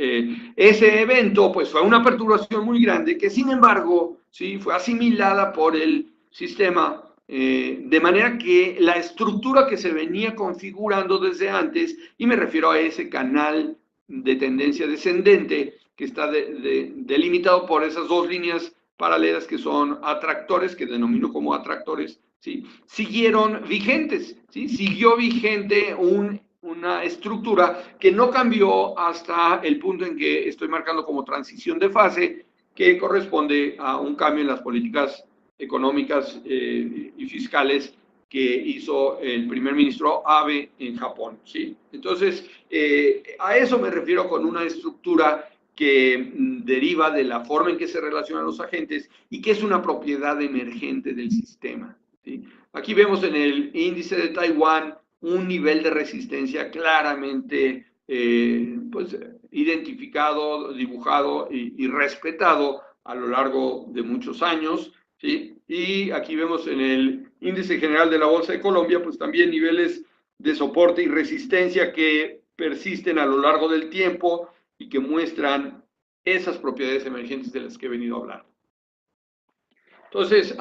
Ese evento, pues, fue una perturbación muy grande que, sin embargo, ¿sí? Fue asimilada por el sistema, de manera que la estructura que se venía configurando desde antes, y me refiero a ese canal de tendencia descendente que está delimitado por esas dos líneas paralelas que son atractores, que denomino como atractores, ¿sí? Siguieron vigentes, ¿sí? Siguió vigente una estructura que no cambió hasta el punto en que estoy marcando como transición de fase, que corresponde a un cambio en las políticas económicas y fiscales que hizo el primer ministro Abe en Japón, ¿sí? Entonces, a eso me refiero con una estructura que deriva de la forma en que se relacionan los agentes y que es una propiedad emergente del sistema, ¿sí? Aquí vemos en el índice de Taiwán un nivel de resistencia claramente pues, identificado, dibujado y respetado a lo largo de muchos años, ¿sí? Y aquí vemos en el índice general de la Bolsa de Colombia, pues también niveles de soporte y resistencia que persisten a lo largo del tiempo y que muestran esas propiedades emergentes de las que he venido hablando. Entonces,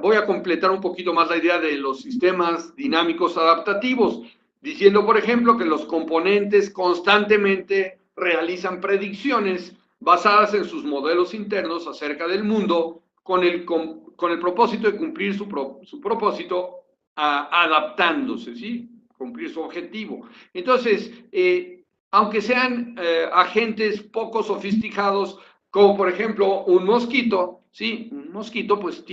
voy a completar un poquito más la idea de los sistemas dinámicos adaptativos, diciendo, por ejemplo, que los componentes constantemente realizan predicciones basadas en sus modelos internos acerca del mundo con el propósito de cumplir su propósito adaptándose, ¿sí? Cumplir su objetivo. Entonces, aunque sean agentes poco sofisticados, como por ejemplo un mosquito, ¿sí? Un mosquito pues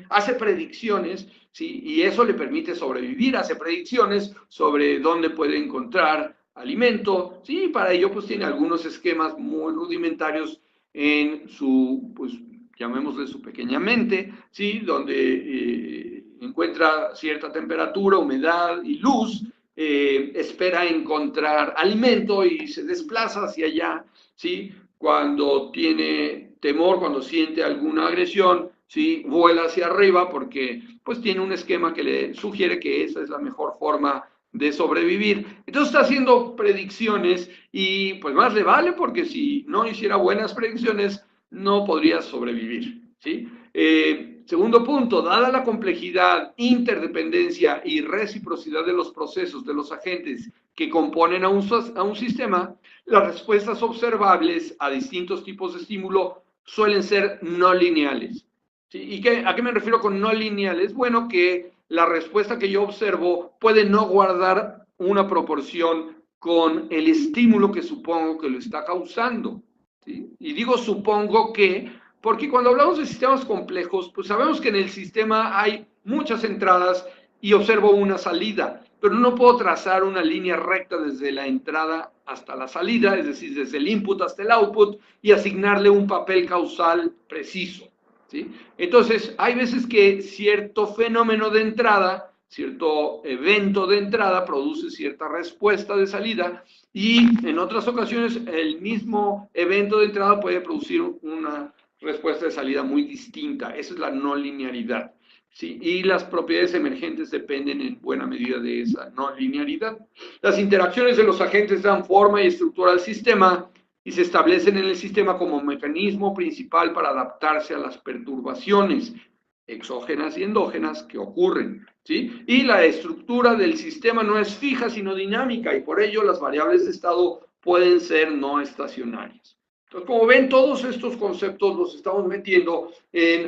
hace predicciones, ¿sí? Y eso le permite sobrevivir, hace predicciones sobre dónde puede encontrar alimento, ¿sí? Para ello pues tiene algunos esquemas muy rudimentarios en su, pues llamémosle su pequeña mente, ¿sí? Donde encuentra cierta temperatura, humedad y luz, espera encontrar alimento y se desplaza hacia allá, ¿sí? Cuando tiene temor, cuando siente alguna agresión, ¿sí? Vuela hacia arriba porque pues tiene un esquema que le sugiere que esa es la mejor forma de sobrevivir. Entonces está haciendo predicciones y pues más le vale porque si no hiciera buenas predicciones no podría sobrevivir, ¿sí? Segundo punto, dada la complejidad, interdependencia y reciprocidad de los procesos, de los agentes que componen a un sistema, las respuestas observables a distintos tipos de estímulo suelen ser no lineales, ¿sí? ¿Y a qué me refiero con no lineales? Bueno, que la respuesta que yo observo puede no guardar una proporción con el estímulo que supongo que lo está causando, ¿sí? Y digo supongo que, porque cuando hablamos de sistemas complejos, pues sabemos que en el sistema hay muchas entradas y observo una salida, pero no puedo trazar una línea recta desde la entrada hasta la salida, es decir, desde el input hasta el output, y asignarle un papel causal preciso, ¿sí? Entonces, hay veces que cierto fenómeno de entrada, cierto evento de entrada produce cierta respuesta de salida, y en otras ocasiones el mismo evento de entrada puede producir una respuesta de salida muy distinta. Esa es la no linearidad, ¿sí? Y las propiedades emergentes dependen en buena medida de esa no linearidad. Las interacciones de los agentes dan forma y estructura al sistema y se establecen en el sistema como mecanismo principal para adaptarse a las perturbaciones exógenas y endógenas que ocurren, ¿sí? Y la estructura del sistema no es fija, sino dinámica, y por ello las variables de estado pueden ser no estacionarias. Entonces, como ven, todos estos conceptos los estamos metiendo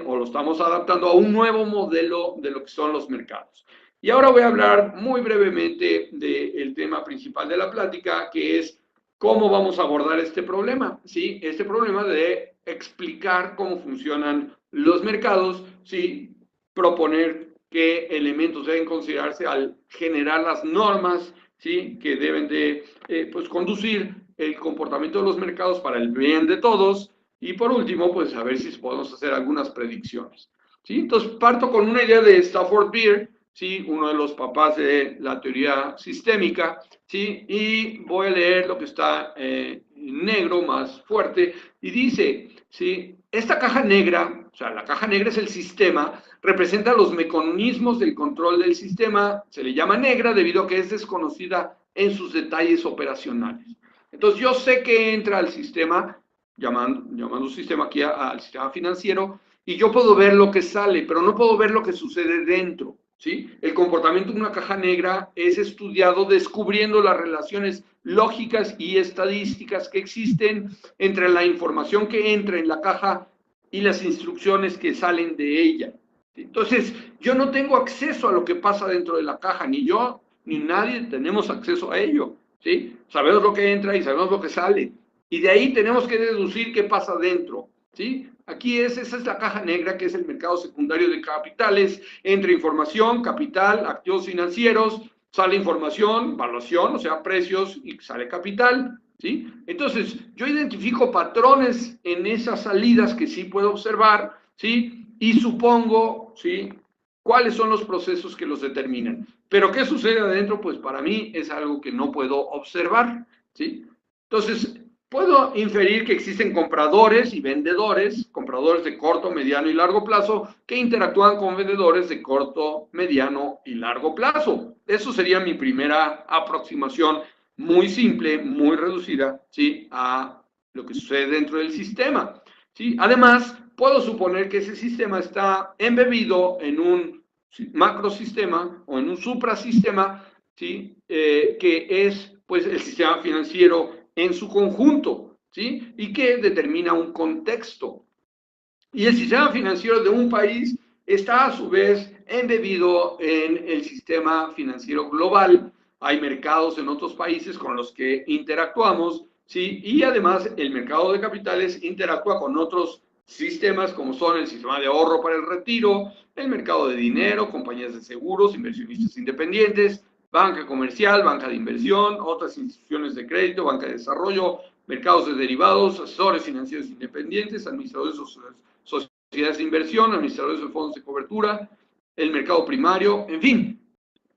o los estamos adaptando a un nuevo modelo de lo que son los mercados. Y ahora voy a hablar muy brevemente del tema principal de la plática, que es cómo vamos a abordar este problema, ¿sí? Este problema de explicar cómo funcionan los mercados, ¿sí? Proponer qué elementos deben considerarse al generar las normas, ¿sí? Que deben de pues conducir el comportamiento de los mercados para el bien de todos, y por último, pues a ver si podemos hacer algunas predicciones, ¿sí? Entonces parto con una idea de Stafford Beer, ¿sí? Uno de los papás de la teoría sistémica, ¿sí? Y voy a leer lo que está en negro más fuerte, y dice, ¿sí? Esta caja negra, o sea, la caja negra es el sistema, representa los mecanismos del control del sistema, se le llama negra debido a que es desconocida en sus detalles operacionales. Entonces yo sé que entra al sistema, llamando sistema aquí al sistema financiero, y yo puedo ver lo que sale, pero no puedo ver lo que sucede dentro, ¿sí? El comportamiento de una caja negra es estudiado descubriendo las relaciones lógicas y estadísticas que existen entre la información que entra en la caja y las instrucciones que salen de ella. Entonces, yo no tengo acceso a lo que pasa dentro de la caja, ni yo ni nadie tenemos acceso a ello, ¿sí? Sabemos lo que entra y sabemos lo que sale, y de ahí tenemos que deducir qué pasa dentro, ¿sí? Aquí esa es la caja negra, que es el mercado secundario de capitales. Entra información, capital, activos financieros, sale información, valuación, o sea, precios, y sale capital, ¿sí? Entonces, yo identifico patrones en esas salidas que sí puedo observar, ¿sí? Y supongo, ¿sí? ¿Cuáles son los procesos que los determinan? Pero ¿qué sucede adentro? Pues para mí es algo que no puedo observar, ¿sí? Entonces, puedo inferir que existen compradores y vendedores, compradores de corto, mediano y largo plazo, que interactúan con vendedores de corto, mediano y largo plazo. Eso sería mi primera aproximación, muy simple, muy reducida, ¿sí? A lo que sucede dentro del sistema, ¿sí? Además, puedo suponer que ese sistema está embebido en un macrosistema o en un suprasistema, ¿sí? Que es, pues, el sistema financiero en su conjunto, ¿sí? Y que determina un contexto. Y el sistema financiero de un país está a su vez embebido en el sistema financiero global. Hay mercados en otros países con los que interactuamos, ¿sí? Y además el mercado de capitales interactúa con otros sistemas como son el sistema de ahorro para el retiro, el mercado de dinero, compañías de seguros, inversionistas independientes, banca comercial, banca de inversión, otras instituciones de crédito, banca de desarrollo, mercados de derivados, asesores financieros independientes, administradores sociedades de inversión, administradores de fondos de cobertura, el mercado primario, en fin.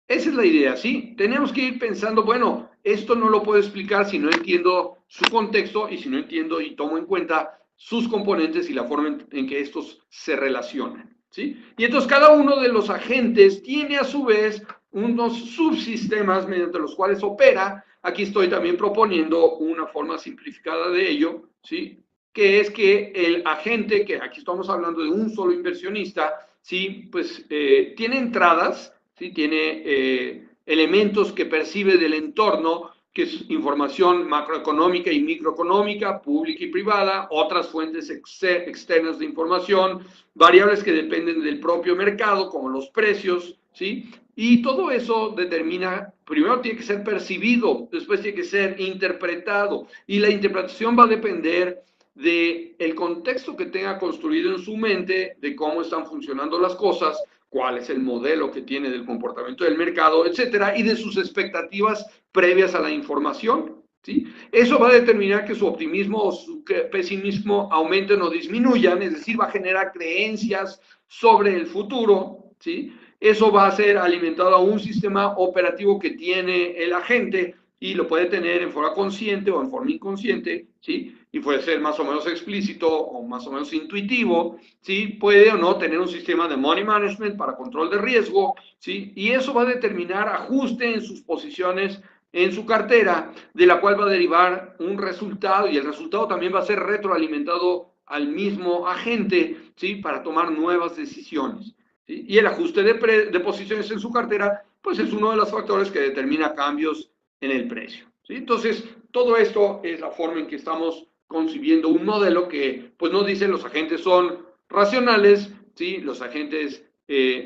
Esa es la idea, ¿sí? Tenemos que ir pensando, bueno, esto no lo puedo explicar si no entiendo su contexto y si no entiendo y tomo en cuenta sus componentes y la forma en que estos se relacionan, ¿sí? Y entonces cada uno de los agentes tiene a su vez unos subsistemas mediante los cuales opera. Aquí estoy también proponiendo una forma simplificada de ello, ¿sí? Que es que el agente, que aquí estamos hablando de un solo inversionista, ¿sí? Pues tiene entradas, ¿sí? Tiene elementos que percibe del entorno, que es información macroeconómica y microeconómica, pública y privada, otras fuentes externas de información, variables que dependen del propio mercado, como los precios, ¿sí? Y todo eso determina, primero tiene que ser percibido, después tiene que ser interpretado, y la interpretación va a depender del contexto que tenga construido en su mente, de cómo están funcionando las cosas, cuál es el modelo que tiene del comportamiento del mercado, etcétera, y de sus expectativas previas a la información, ¿sí? Eso va a determinar que su optimismo o su pesimismo aumenten o disminuyan, es decir, va a generar creencias sobre el futuro, ¿sí? Eso va a ser alimentado a un sistema operativo que tiene el agente, y lo puede tener en forma consciente o en forma inconsciente, ¿sí? Y puede ser más o menos explícito o más o menos intuitivo, ¿sí? Puede o no tener un sistema de money management para control de riesgo, ¿sí? Y eso va a determinar ajuste en sus posiciones en su cartera, de la cual va a derivar un resultado, y el resultado también va a ser retroalimentado al mismo agente, ¿sí? Para tomar nuevas decisiones, ¿sí? Y el ajuste de posiciones en su cartera, pues es uno de los factores que determina cambios en el precio, ¿sí? Entonces, todo esto es la forma en que estamos concibiendo un modelo que, pues nos dice los agentes son racionales, ¿sí? Los agentes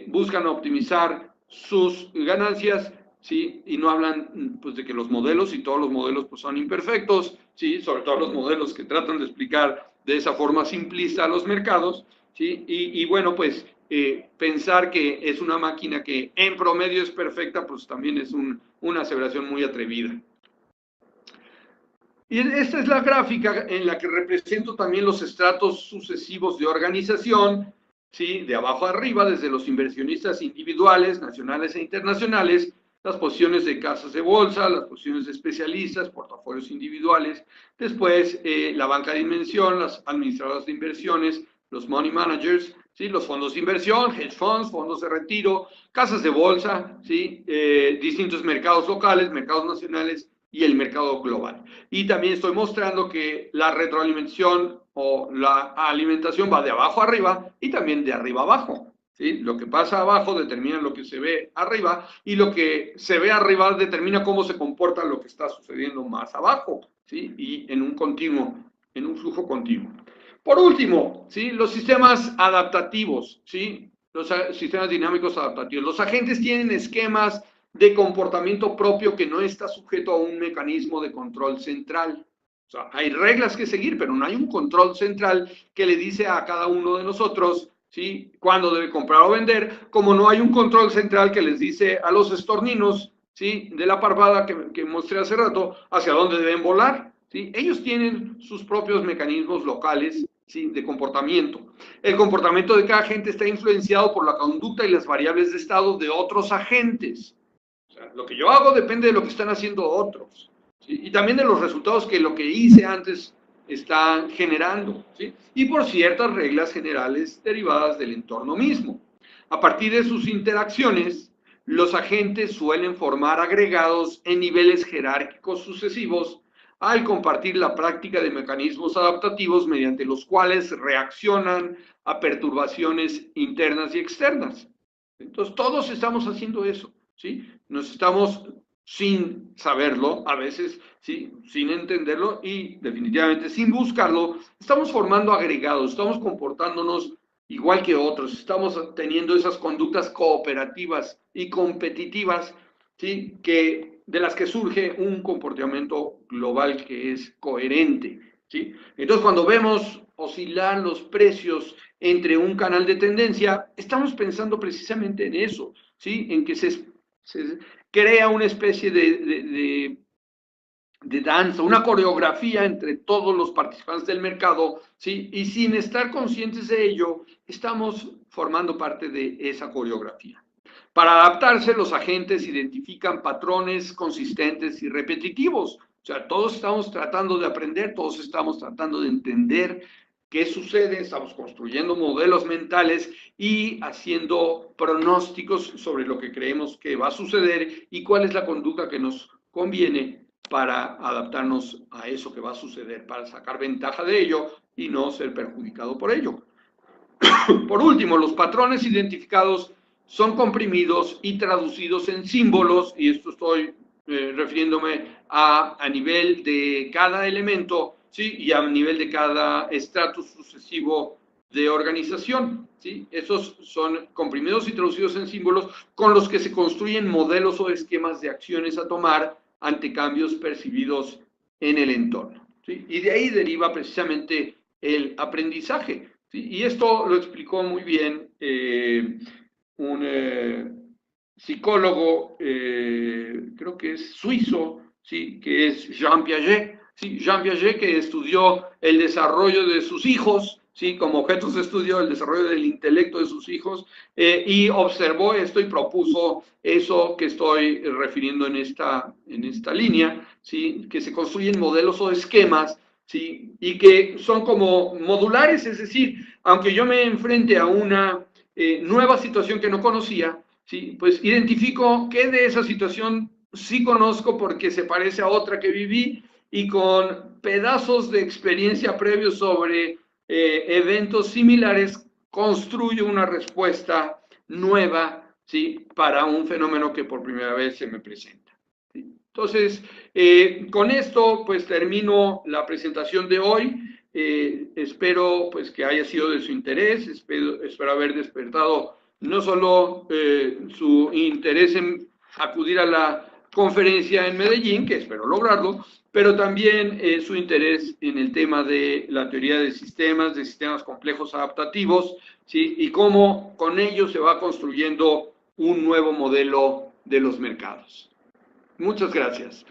buscan optimizar sus ganancias, ¿sí? Y no hablan, pues, de que los modelos, y todos los modelos, pues, son imperfectos, ¿sí? Sobre todo los modelos que tratan de explicar de esa forma simplista a los mercados, ¿sí? Y bueno, pues, pensar que es una máquina que en promedio es perfecta, pues también es una aseveración muy atrevida. Y esta es la gráfica en la que represento también los estratos sucesivos de organización, ¿sí? De abajo a arriba, desde los inversionistas individuales, nacionales e internacionales, las posiciones de casas de bolsa, las posiciones de especialistas, portafolios individuales, después la banca de inversión, las administradoras de inversiones, los money managers, ¿sí? Los fondos de inversión, hedge funds, fondos de retiro, casas de bolsa, ¿sí? Distintos mercados locales, mercados nacionales y el mercado global. Y también estoy mostrando que la retroalimentación o la alimentación va de abajo a arriba y también de arriba a abajo, ¿sí? Lo que pasa abajo determina lo que se ve arriba, y lo que se ve arriba determina cómo se comporta lo que está sucediendo más abajo, ¿sí? Y en un continuo, en un flujo continuo. Por último, ¿sí? Los sistemas adaptativos, ¿sí? Los sistemas dinámicos adaptativos. Los agentes tienen esquemas de comportamiento propio que no está sujeto a un mecanismo de control central. O sea, hay reglas que seguir, pero no hay un control central que le dice a cada uno de nosotros, ¿sí? Cuándo debe comprar o vender, como no hay un control central que les dice a los estorninos, ¿sí? De la parvada que mostré hace rato, hacia dónde deben volar, ¿sí? Ellos tienen sus propios mecanismos locales, ¿sí? De comportamiento. El comportamiento de cada agente está influenciado por la conducta y las variables de estado de otros agentes. O sea, lo que yo hago depende de lo que están haciendo otros, ¿sí? Y también de los resultados que lo que hice antes está generando, ¿sí? Y por ciertas reglas generales derivadas del entorno mismo. A partir de sus interacciones, los agentes suelen formar agregados en niveles jerárquicos sucesivos al compartir la práctica de mecanismos adaptativos mediante los cuales reaccionan a perturbaciones internas y externas. Entonces, todos estamos haciendo eso, ¿sí? Nos estamos, sin saberlo, a veces, ¿sí? Sin entenderlo y definitivamente sin buscarlo, estamos formando agregados, estamos comportándonos igual que otros, estamos teniendo esas conductas cooperativas y competitivas, ¿sí? De las que surge un comportamiento global que es coherente, ¿sí? Entonces, cuando vemos oscilar los precios entre un canal de tendencia, estamos pensando precisamente en eso, ¿sí? En que se crea una especie de danza, una coreografía entre todos los participantes del mercado, ¿sí? Y sin estar conscientes de ello, estamos formando parte de esa coreografía. Para adaptarse, los agentes identifican patrones consistentes y repetitivos. O sea, todos estamos tratando de aprender, todos estamos tratando de entender qué sucede, estamos construyendo modelos mentales y haciendo pronósticos sobre lo que creemos que va a suceder y cuál es la conducta que nos conviene para adaptarnos a eso que va a suceder, para sacar ventaja de ello y no ser perjudicado por ello. Por último, los patrones identificados son comprimidos y traducidos en símbolos, y esto estoy refiriéndome a nivel de cada elemento, ¿sí? Y a nivel de cada estatus sucesivo de organización, ¿sí? Esos son comprimidos y traducidos en símbolos con los que se construyen modelos o esquemas de acciones a tomar ante cambios percibidos en el entorno, ¿sí? Y de ahí deriva precisamente el aprendizaje, ¿sí? Y esto lo explicó muy bien un psicólogo, creo que es suizo, ¿sí? Que es Jean Piaget, ¿sí? Jean Piaget, que estudió el desarrollo de sus hijos, ¿sí? Como objetos de estudio el desarrollo del intelecto de sus hijos, y observó esto y propuso eso que estoy refiriendo en esta línea, ¿sí? Que se construyen modelos o esquemas, ¿sí? Y que son como modulares, es decir, aunque yo me enfrente a una nueva situación que no conocía, ¿sí? Pues identifico qué de esa situación sí conozco porque se parece a otra que viví, y con pedazos de experiencia previos sobre eventos similares construyo una respuesta nueva, ¿sí? Para un fenómeno que por primera vez se me presenta, ¿sí? Entonces, con esto pues termino la presentación de hoy. Espero pues que haya sido de su interés, espero haber despertado no solo su interés en acudir a la conferencia en Medellín, que espero lograrlo, pero también su interés en el tema de la teoría de sistemas complejos adaptativos, ¿sí? Y cómo con ello se va construyendo un nuevo modelo de los mercados. Muchas gracias.